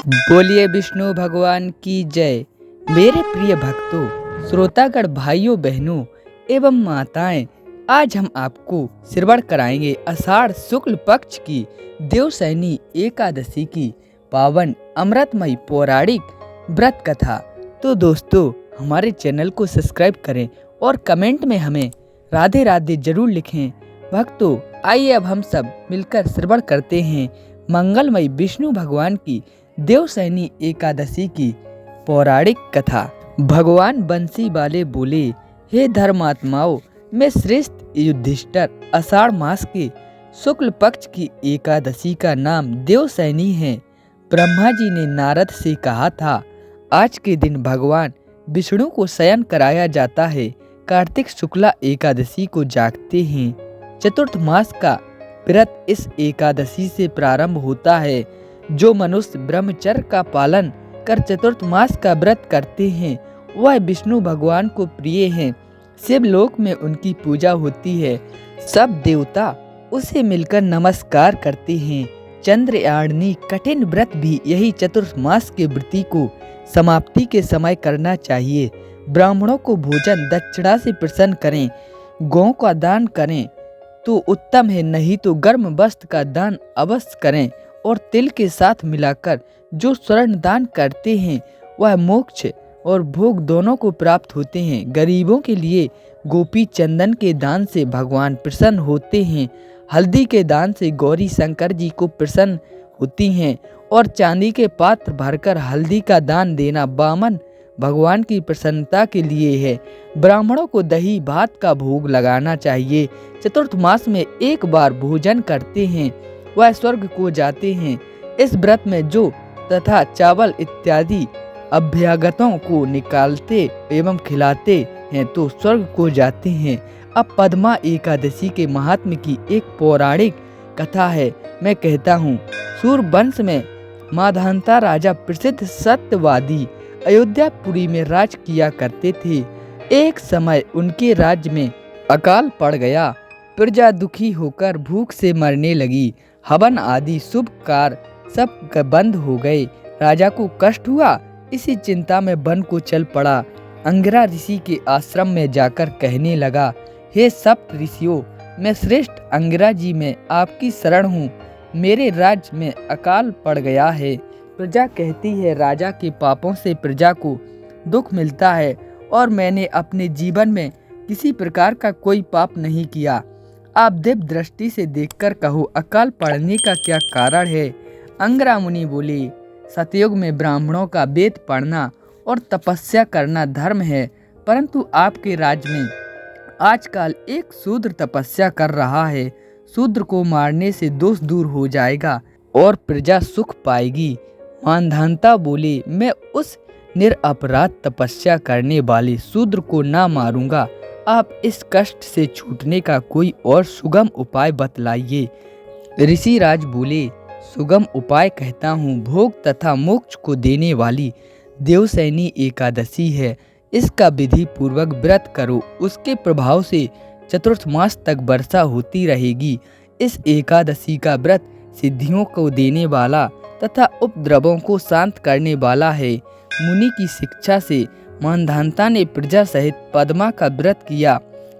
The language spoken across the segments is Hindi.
बोलिए विष्णु भगवान की जय। मेरे प्रिय भक्तों, श्रोतागण, भाइयों बहनों एवं माताएं, आज हम आपको श्रवण कराएंगे आषाढ़ शुक्ल पक्ष की देवशयनी एकादशी की पावन अमृतमयी पौराणिक व्रत कथा। तो दोस्तों, हमारे चैनल को सब्सक्राइब करें और कमेंट में हमें राधे राधे जरूर लिखें। भक्तों, आइए अब हम सब मिलकर श्रवण करते हैं मंगलमयी विष्णु भगवान की देवशयनी एकादशी की पौराणिक कथा। भगवान बंसी वाले बोले, हे धर्मात्माओं, मैं श्रेष्ठ युधिष्ठिर, आषाढ़ मास के शुक्ल पक्ष की एकादशी का नाम देवशयनी है। ब्रह्मा जी ने नारद से कहा था, आज के दिन भगवान विष्णु को शयन कराया जाता है। कार्तिक शुक्ला एकादशी को जागते हैं। चतुर्थ मास का व्रत इस एकादशी से प्रारंभ होता है। जो मनुष्य ब्रह्मचर्य का पालन कर चतुर्थ मास का व्रत करते हैं, वह विष्णु भगवान को प्रिय हैं। शिवलोक में उनकी पूजा होती है। सब देवता उसे मिलकर नमस्कार करते हैं। चंद्रयानी कठिन व्रत भी यही चतुर्थ मास के व्रती को समाप्ति के समय करना चाहिए। ब्राह्मणों को भोजन दक्षिणा से प्रसन्न करें। गौ का दान करें तो उत्तम है, नहीं तो गर्म वस्त्र का दान अवश्य करें। और तिल के साथ मिलाकर जो स्वर्ण दान करते हैं, वह मोक्ष और भोग दोनों को प्राप्त होते हैं। गरीबों के लिए गोपी चंदन के दान से भगवान प्रसन्न होते हैं। हल्दी के दान से गौरी शंकर जी को प्रसन्न होती हैं। और चांदी के पात्र भरकर हल्दी का दान देना बामन भगवान की प्रसन्नता के लिए है। ब्राह्मणों को दही भात का भोग लगाना चाहिए। चतुर्थ मास में एक बार भोजन करते हैं, वह स्वर्ग को जाते हैं। इस व्रत में जो तथा चावल इत्यादि अभ्यागतों को निकालते एवं खिलाते हैं तो स्वर्ग को जाते हैं। अब पद्मा एकादशी के महात्म्य की एक पौराणिक कथा है। मैं कहता हूँ, सूर्यवंश में माधांता राजा प्रसिद्ध सत्यवादी अयोध्यापुरी में राज किया करते थे। एक समय उनके राज्य में अकाल पड़ गया। प्रजा दुखी होकर भूख से मरने लगी। हवन आदि शुभ कार्य सब बंद हो गए। राजा को कष्ट हुआ। इसी चिंता में वन को चल पड़ा। अंगिरा ऋषि के आश्रम में जाकर कहने लगा, हे सप्त ऋषियों, मैं श्रेष्ठ अंगिरा जी में आपकी शरण हूँ। मेरे राज्य में अकाल पड़ गया है। प्रजा कहती है, राजा के पापों से प्रजा को दुख मिलता है और मैंने अपने जीवन में किसी प्रकार का कोई पाप नहीं किया। आप दिव्य दृष्टि से देखकर कहो, अकाल पड़ने का क्या कारण है? अंगिरा मुनि बोले, सतयुग में ब्राह्मणों का वेद पढ़ना और तपस्या करना धर्म है, परंतु आपके राज्य में आजकल एक शूद्र तपस्या कर रहा है। शूद्र को मारने से दोष दूर हो जाएगा और प्रजा सुख पाएगी। मानधाता बोले, मैं उस निरपराध तपस्या करने वाले शूद्र को ना मारूंगा। आप इस कष्ट से छूटने का कोई और सुगम उपाय बतलाइए। ऋषिराज बोले, सुगम उपाय कहता हूँ, भोग तथा मोक्ष को देने वाली देवशयनी एकादशी है। इसका विधि पूर्वक व्रत करो। उसके प्रभाव से चतुर्थ मास तक वर्षा होती रहेगी। इस एकादशी का व्रत सिद्धियों को देने वाला तथा उपद्रवों को शांत करने वाला है। मुनि की शिक्षा से मानधाता ने प्रजा सहित पद्मा का व्रत किया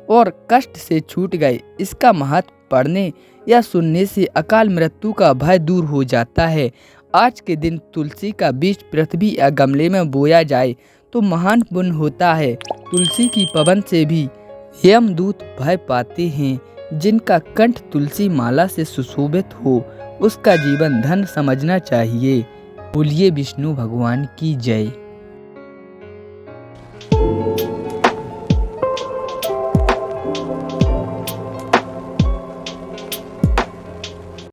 और कष्ट से छूट गए। इसका महत्व पढ़ने या सुनने से अकाल मृत्यु का भय दूर हो जाता है। आज के दिन तुलसी का बीज पृथ्वी या गमले में बोया जाए तो महान पुण्य होता है। तुलसी की पवन से भी यमदूत भय पाते हैं। जिनका कंठ तुलसी माला से सुशोभित हो, उसका जीवन धन समझना चाहिए। बोलिए विष्णु भगवान की जय।